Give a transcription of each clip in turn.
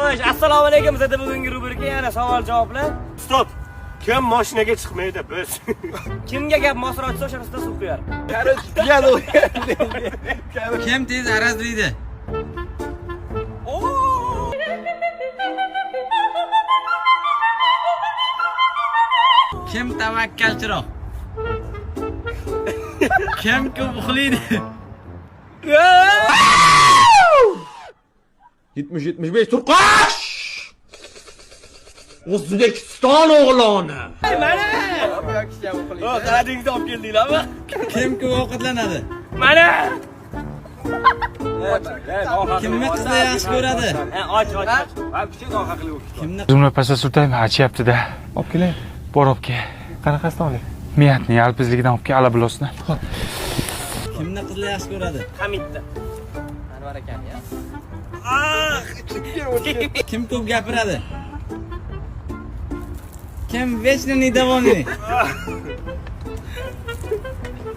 Xo'sh, assalomu alaykum. Sizda bugungi rubrika yana savol-javoblar. Stop. Kim mashinaga chiqmaydi biz? Kimga gap mosra ochsa o'shanisiga suv quyar. Kim tez arazlaydi? Kim tavakkalchiroq? Kim ko'p uxlaydi? 70-75 Turqash! O'zbekiston o'g'loni. Mana! O, qaradingizni olib keldinglarmi? Kim ko'p ovqatlanadi? Mana! Kimni qizlar yaxshi ko'radi? Och. Ha, kichik ohaqli o'qi. Kimni Zumra pasta sultayim achyapti-da. Olib keling. Bor olib kel. Qanaqasidan oling? Miyatning yalpizligidan olib kel, ala bilosini. kimni qizlar yaxshi ko'radi? Hamidda. Anvar akam ya. Kim ko'p gapiradi? Kim vechno недовольный?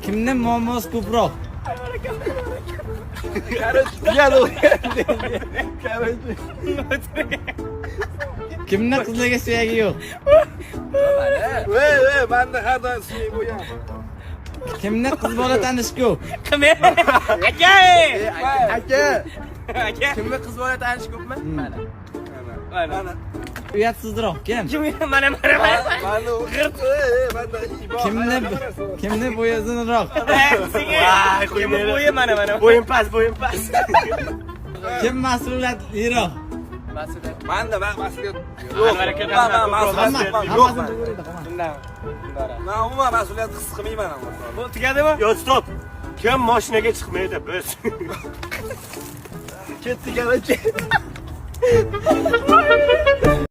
Kimni muammosi ko'proq? Kimni qizlarga suyagi yo'q? Manda har doim suy bo'yam. Kimni qiz bola tanish ko'p? Aka! Aka. Aka! Kimni qiz bola tanish ko'pmi? Mana. Uyatsizroq kim? Kim mana. Manda manda Kimni bo'yi uzunroq? Kim bo'yi mana. Bo'yim past. Kim mas'uliyatliroq? Manda mas'uliyat Anvar aka yo'q. Men umuman mas'uliyat his qilmayman. Bu tugadimi? Yo, stop. Kim mashinaga chiqmaydi biz? Ketdik ana.